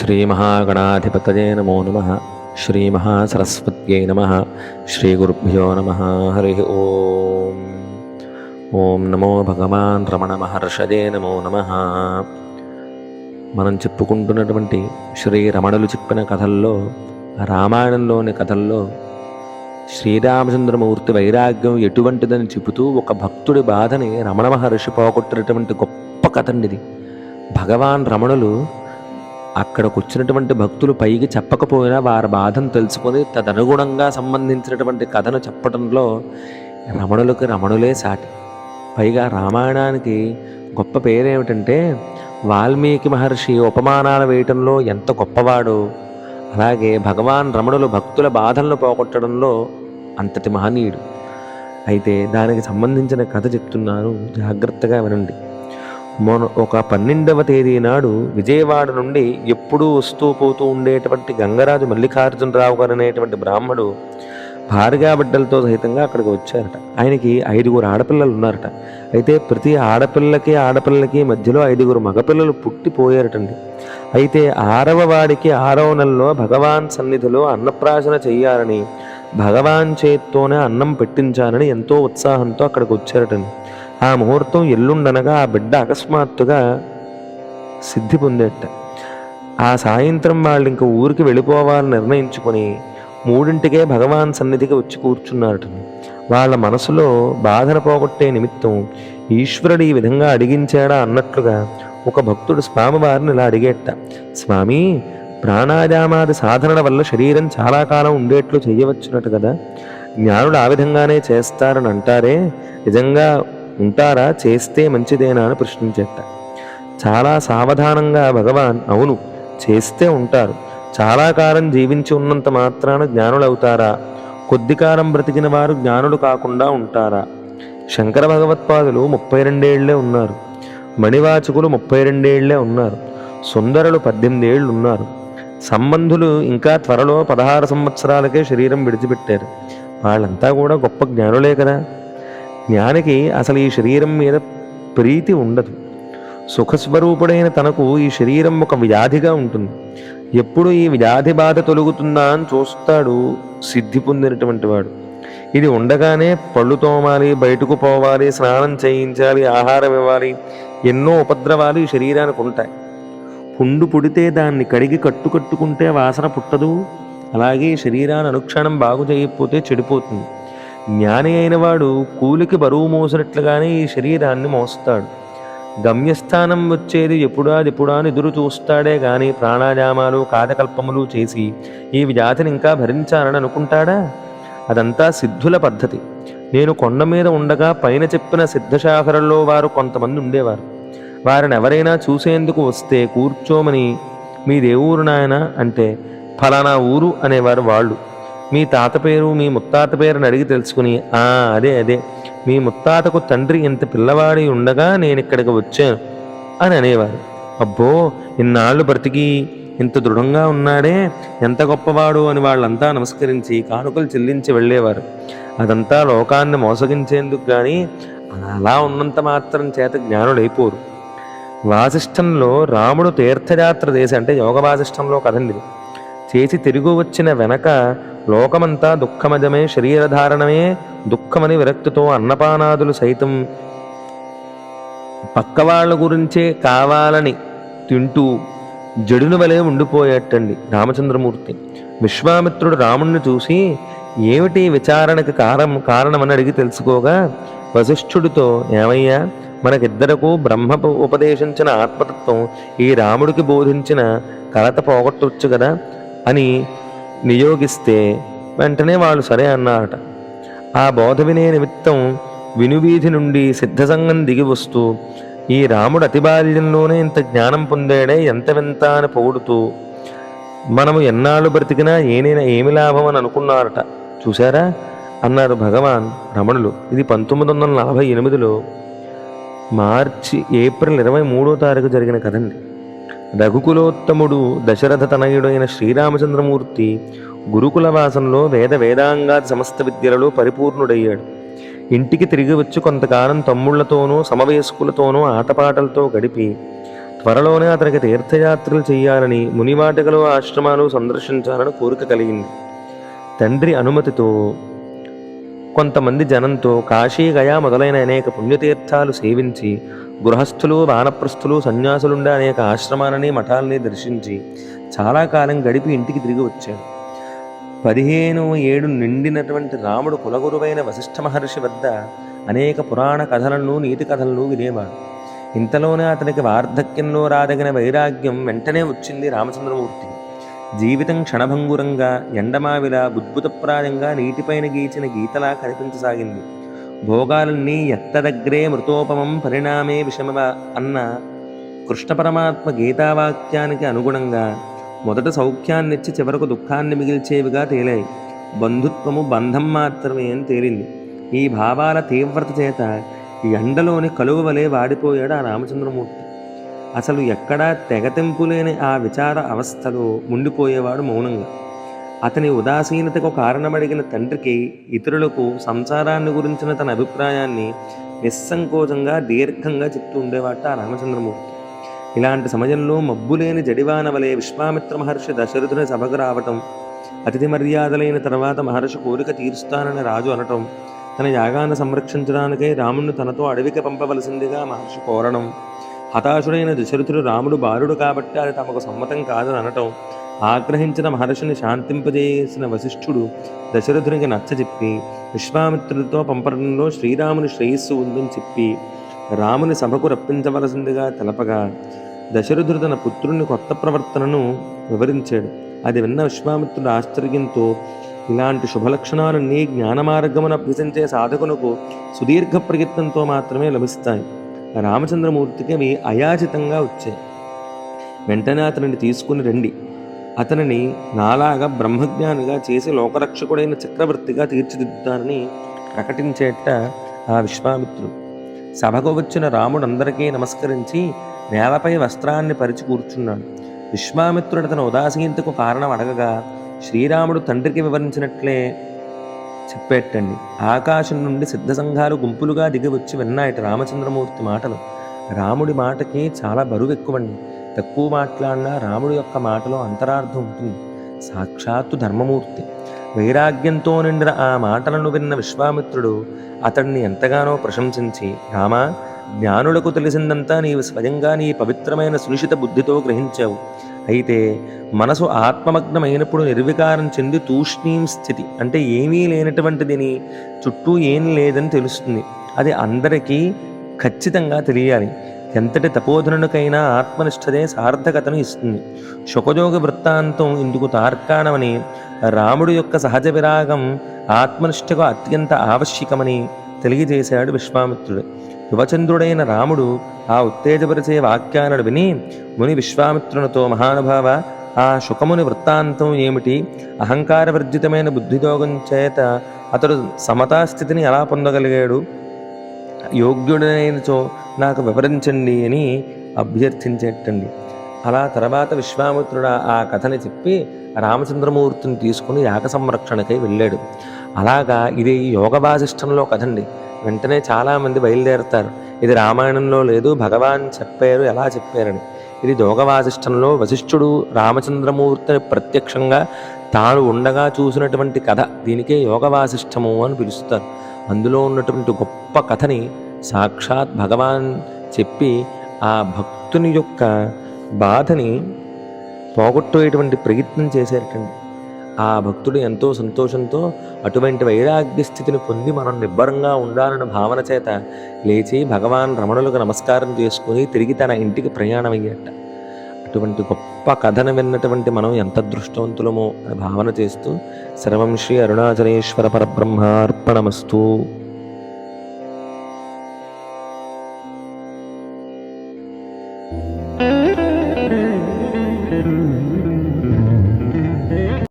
श्रीमहागणाधिपतये नमो नमः। श्रीमहासरस्वत्यै नमः। श्रीगुरुभ्यो नमः। हरिः ओम्। ఓం నమో భగవాన్ రమణ మహర్షయే నమో నమః. మనం చెప్పుకుంటున్నటువంటి శ్రీ రమణులు చెప్పిన కథల్లో, రామాయణంలోని కథల్లో శ్రీరామచంద్రమూర్తి వైరాగ్యం ఎటువంటిదని చెబుతూ ఒక భక్తుడి బాధని రమణ మహర్షి పోగొట్టినటువంటి గొప్ప కథ అండి ఇది. భగవాన్ రమణులు అక్కడికి వచ్చినటువంటి భక్తులు పైకి చెప్పకపోయినా వారి బాధను తెలుసుకొని తదనుగుణంగా సంబంధించినటువంటి కథను చెప్పడంలో రమణులకు రమణులే సాటి. పైగా రామాయణానికి గొప్ప పేరేమిటంటే, వాల్మీకి మహర్షి ఉపమానాలు వేయటంలో ఎంత గొప్పవాడో, అలాగే భగవాన్ రమణులు భక్తుల బాధలను పోగొట్టడంలో అంతటి మహనీయుడు. అయితే దానికి సంబంధించిన కథ చెప్తున్నాను, జాగ్రత్తగా వినండి. ఒక 12వ తేదీ నాడు విజయవాడ నుండి ఎప్పుడూ వస్తూ పోతూ ఉండేటువంటి గంగరాజు మల్లికార్జునరావు గారు అనేటువంటి బ్రాహ్మడు భార్యా బిడ్డలతో సహితంగా అక్కడికి వచ్చారట. ఆయనకి 5గురు ఆడపిల్లలు ఉన్నారట. అయితే ప్రతి ఆడపిల్లకి మధ్యలో 5గురు మగపిల్లలు పుట్టిపోయారటండి. అయితే 6వ వాడికి 6వ నెలలో భగవాన్ సన్నిధిలో అన్నప్రాశన చెయ్యాలని, భగవాన్ చేత్తోనే అన్నం పెట్టించాలని ఎంతో ఉత్సాహంతో అక్కడికి వచ్చారటండి. ఆ ముహూర్తం ఎల్లుండనగా ఆ బిడ్డ అకస్మాత్తుగా సిద్ధి పొందేట. ఆ సాయంత్రం వాళ్ళు ఇంక ఊరికి వెళ్ళిపోవాలని నిర్ణయించుకొని 3ంటికే భగవాన్ సన్నిధికి వచ్చి కూర్చున్నారట. వాళ్ళ మనసులో బాధను పోగొట్టే నిమిత్తం ఈశ్వరుడు ఈ విధంగా అడిగించాడా అన్నట్లుగా ఒక భక్తుడు స్వామివారిని ఇలా అడిగేట, స్వామి, ప్రాణాయామాది సాధనల వల్ల శరీరం చాలా కాలం ఉండేట్లు చేయవచ్చునట్టు కదా, జ్ఞానుడు ఆ విధంగానే చేస్తారని అంటారే, నిజంగా ఉంటారా, చేస్తే మంచిదేనా అని ప్రశ్నించేట. చాలా సావధానంగా భగవాన్, అవును, చేస్తే ఉంటారు. చాలా కాలం జీవించి ఉన్నంత మాత్రాన జ్ఞానులు అవుతారా? కొద్ది కాలం బ్రతికిన వారు జ్ఞానులు కాకుండా ఉంటారా? శంకర భగవత్పాదులు 32 ఏళ్లే ఉన్నారు. మణివాచకులు 32 ఏళ్లే ఉన్నారు. సుందరులు 18 ఏళ్ళు ఉన్నారు. సంబంధులు ఇంకా త్వరలో 16 సంవత్సరాలకే శరీరం విడిచిపెట్టారు. వాళ్ళంతా కూడా గొప్ప జ్ఞానులే కదా. జ్ఞానికి అసలు ఈ శరీరం మీద ప్రీతి ఉండదు. సుఖస్వరూపుడైన తనకు ఈ శరీరం ఒక వ్యాధిగా ఉంటుంది. ఎప్పుడు ఈ వ్యాధి బాధ తొలుగుతుందా అని చూస్తాడు సిద్ధి పొందినటువంటి వాడు. ఇది ఉండగానే పళ్ళు తోమాలి, బయటకు పోవాలి, స్నానం చేయించాలి, ఆహారం ఇవ్వాలి, ఎన్నో ఉపద్రవాలు ఈ శరీరానికి ఉంటాయి. పుండు పుడితే దాన్ని కడిగి కట్టుకుంటే వాసన పుట్టదు. అలాగే శరీరాన్ని అనుక్షణం బాగు చేయకపోతే చెడిపోతుంది. జ్ఞాని అయిన వాడు కూలికి బరువు మోసినట్లుగానే ఈ శరీరాన్ని మోస్తాడు. గమ్యస్థానం వచ్చేది ఎప్పుడా అని ఎదురు చూస్తాడే గాని ప్రాణాయామాలు కాదకల్పములు చేసి ఈ వ్యాధిని ఇంకా భరించాలని అనుకుంటాడా? అదంతా సిద్ధుల పద్ధతి. నేను కొండ మీద ఉండగా పైన చెప్పిన సిద్ధశాఖలలో వారు కొంతమంది ఉండేవారు. వారిని ఎవరైనా చూసేందుకు వస్తే కూర్చోమని, మీ దేవురు నాయన అంటే ఫలానా ఊరు అనేవారు వాళ్ళు. మీ తాత పేరు, మీ ముత్తాత పేరుని అడిగి తెలుసుకుని, అదే మీ ముత్తాతకు తండ్రి ఇంత పిల్లవాడి ఉండగా నేను ఇక్కడికి వచ్చాను అని అనేవారు. అబ్బో, ఇన్నాళ్ళు బ్రతికి ఇంత దృఢంగా ఉన్నాడే, ఎంత గొప్పవాడు అని వాళ్ళంతా నమస్కరించి కానుకలు చెల్లించి వెళ్ళేవారు. అదంతా లోకాన్ని మోసగించేందుకు కానీ అలా ఉన్నంత మాత్రం చేత జ్ఞానులైపోరు. వాసిష్టంలో రాముడు తీర్థయాత్ర చేసి, అంటే యోగ వాసిష్టంలో కదండి, చేసి తిరిగి వచ్చిన వెనక లోకమంతా దుఃఖమజమే, శరీరధారణమే దుఃఖమని విరక్తితో అన్నపానాదులు సైతం పక్కవాళ్ల గురించే కావాలని తింటూ జడును వలె ఉండిపోయేటండి రామచంద్రమూర్తి. విశ్వామిత్రుడు రాముణ్ణి చూసి ఏమిటి విచారణకి కారణమని అడిగి తెలుసుకోగా, వశిష్ఠుడితో, ఏమయ్యా, మనకిద్దరకు బ్రహ్మ ఉపదేశించిన ఆత్మతత్వం ఈ రాముడికి బోధించిన కలత పోగొట్టవచ్చు కదా అని నియోగిస్తే వెంటనే వాళ్ళు సరే అన్నారట. ఆ బోధ వినే నిమిత్తం వినువీధి నుండి సిద్ధసంగం దిగి వస్తూ, ఈ రాముడు అతి బాల్యంలోనే ఇంత జ్ఞానం పొందాడే, ఎంత వింత అని పొగుడుతూ, మనము ఎన్నాళ్ళు బ్రతికినా ఏమి లాభం అని అనుకున్నారట. చూశారా అన్నారు భగవాన్ రమణులు. ఇది 1948లో ఏప్రిల్ 23వ తారీఖు జరిగిన కదండి. రఘుకులోత్తముడు దశరథ తనయుడైన శ్రీరామచంద్రమూర్తి గురుకులవాసంలో వేదాంగాది సమస్త విద్యలలో పరిపూర్ణుడయ్యాడు. ఇంటికి తిరిగి వచ్చి కొంతకాలం తమ్ముళ్లతోనూ సమవయస్కులతోనూ ఆటపాటలతో గడిపి త్వరలోనే అతనికి తీర్థయాత్రలు చేయాలని, మునివాటికలు ఆశ్రమాలు సందర్శించాలని కోరిక కలిగింది. తండ్రి అనుమతితో కొంతమంది జనంతో కాశీ, గయా మొదలైన అనేక పుణ్యతీర్థాలు సేవించి, గృహస్థులు, వానప్రస్థులు, సన్యాసులుండే అనేక ఆశ్రమాలని, మఠాలని దర్శించి చాలా కాలం గడిపి ఇంటికి తిరిగి వచ్చాడు. 15వ ఏడు నిండినటువంటి రాముడు కులగురువైన వశిష్ఠ మహర్షి వద్ద అనేక పురాణ కథలను, నీతి కథలను వినేవాడు. ఇంతలోనే అతనికి వార్ధక్యంలో రాదగిన వైరాగ్యం వెంటనే వచ్చింది రామచంద్రమూర్తికి. జీవితం క్షణభంగురంగా, ఎండమావిలా, బుద్భుతప్రాయంగా నీటిపైన గీచిన గీతలా కనిపించసాగింది. భోగాలన్నీ ఎత్తదగ్రే మృతోపమం పరిణామే విషమవ అన్న కృష్ణ పరమాత్మ గీతావాక్యానికి అనుగుణంగా మొదట సౌఖ్యాన్నిచ్చి చివరకు దుఃఖాన్ని మిగిల్చేవిగా తేలాయి. బంధుత్వము బంధం మాత్రమే అని తేలింది. ఈ భావాల తీవ్రత చేత ఎండలోని కలువ వలె వాడిపోయాడు ఆ రామచంద్రమూర్తి. అసలు ఎక్కడా తెగతెంపు లేని ఆ విచార అవస్థలో ముండిపోయేవాడు మౌనంగా. అతని ఉదాసీనతకు కారణమడిగిన తండ్రికి, ఇతరులకు సంసారాన్ని గురించిన తన అభిప్రాయాన్ని నిస్సంకోచంగా దీర్ఘంగా చెప్తూ ఉండేవాట ఆ రామచంద్రమూర్తి. ఇలాంటి సమయంలో మబ్బులేని జడివాన వలె విశ్వామిత్ర మహర్షి దశరథుని సభకు రావటం, అతిథి మర్యాదలైన తర్వాత మహర్షి కోరిక తీరుస్తానని రాజు అనటం, తన యాగాన్ని సంరక్షించడానికై రాముణ్ణి తనతో అడవికి పంపవలసిందిగా మహర్షి కోరడం, హతాశుడైన దశరథుడు రాముడు బాలుడు కాబట్టి అది తమకు సమ్మతం కాదని అనటం, ఆగ్రహించిన మహర్షిని శాంతింపజేసిన వశిష్ఠుడు దశరథునికి నచ్చజెప్పి విశ్వామిత్రుడితో పంపడంలో శ్రీరాముని శ్రేయస్సు ఉందని చెప్పి రాముని సభకు రప్పించవలసిందిగా తెలపగా, దశరథుడు తన పుత్రుని కొత్త ప్రవర్తనను వివరించాడు. అది విన్న విశ్వామిత్రుడు ఆశ్చర్యంతో, ఇలాంటి శుభలక్షణాలన్నీ జ్ఞానమార్గమును అభ్యసించే సాధకునకు సుదీర్ఘ ప్రయత్నంతో మాత్రమే లభిస్తాయి. రామచంద్రమూర్తికి అవి అయాచితంగా వచ్చాయి. వెంటనే అతనిని తీసుకుని రండి, అతనిని నాలాగా బ్రహ్మజ్ఞానిగా చేసి లోకరక్షకుడైన చక్రవర్తిగా తీర్చిదిద్దుతానని ప్రకటించేట ఆ విశ్వామిత్రుడు. సభకు వచ్చిన రాముడు అందరికీ నమస్కరించి నేలపై వస్త్రాన్ని పరిచి కూర్చున్నాడు. విశ్వామిత్రుడు తన ఉదాసీనతకు కారణం అడగగా శ్రీరాముడు తండ్రికి వివరించినట్లే చెప్పేటండి. ఆకాశం నుండి సిద్ధ సంఘాలు గుంపులుగా దిగి వచ్చి విన్నాయట రామచంద్రమూర్తి మాటలు. రాముడి మాటకి చాలా బరువు ఎక్కువండి. తక్కువ మాట్లాడినా రాముడి యొక్క మాటలో అంతరార్థం ఉంటుంది. సాక్షాత్తు ధర్మమూర్తి. వైరాగ్యంతో నిండిన ఆ మాటలను విన్న విశ్వామిత్రుడు అతడిని ఎంతగానో ప్రశంసించి, రామా, జ్ఞానులకు తెలిసిందంతా నీవు స్వయంగా నీ పవిత్రమైన సునిశిత బుద్ధితో గ్రహించావు. అయితే మనసు ఆత్మమగ్నమైనప్పుడు నిర్వికారం చెంది తూష్ణీం స్థితి అంటే ఏమీ లేనటువంటిదిని, చుట్టూ ఏం లేదని తెలుస్తుంది. అది అందరికీ ఖచ్చితంగా తెలియాలి. ఎంతటి తపోధనునికైనా ఆత్మనిష్టదే సార్థకతను ఇస్తుంది. శుకజోగ వృత్తాంతం ఇందుకు తార్కాణమని, రాముడి యొక్క సహజ విరాగం ఆత్మనిష్టకు అత్యంత ఆవశ్యకమని తెలియజేశాడు విశ్వామిత్రుడు. యువచంద్రుడైన రాముడు ఆ ఉత్తేజపరిచే వాక్యాలను విని ముని విశ్వామిత్రునితో, మహానుభావ, ఆ శుకముని వృత్తాంతం ఏమిటి? అహంకారవర్జితమైన బుద్ధియోగం చేత అతడు సమతాస్థితిని ఎలా పొందగలిగాడు? యోగ్యుడైనచో నాకు వివరించండి అని అభ్యర్థించేటండి. అలా తర్వాత విశ్వామిత్రుడు ఆ కథని చెప్పి రామచంద్రమూర్తిని తీసుకుని యాగ సంరక్షణకై వెళ్ళాడు. అలాగా ఇది యోగ వాసిష్టంలో కథండి. వెంటనే చాలామంది బయలుదేరతారు, ఇది రామాయణంలో లేదు, భగవాన్ చెప్పారు, ఎలా చెప్పారని. ఇది యోగ వాసిష్టంలో వశిష్ఠుడు రామచంద్రమూర్తిని ప్రత్యక్షంగా తాను ఉండగా చూసినటువంటి కథ. దీనికే యోగ వాసిష్టము అని పిలుస్తారు. అందులో ఉన్నటువంటి గొప్ప కథని సాక్షాత్ భగవాన్ చెప్పి ఆ భక్తుని యొక్క బాధని పోగొట్టేటువంటి ప్రయత్నం చేశారటండి. ఆ భక్తుడు ఎంతో సంతోషంతో అటువంటి వైరాగ్య స్థితిని పొంది మనం నిబ్బరంగా ఉండాలన్న భావన చేత లేచి భగవాన్ రమణులకు నమస్కారం చేసుకుని తిరిగి తన ఇంటికి ప్రయాణమయ్యాట. అటువంటి గొప్ప కథను విన్నటువంటి మనం ఎంత దృష్టవంతులమో అని భావన చేస్తూ సర్వం శ్రీ అరుణాచలేశ్వర పరబ్రహ్మార్పణమస్తు.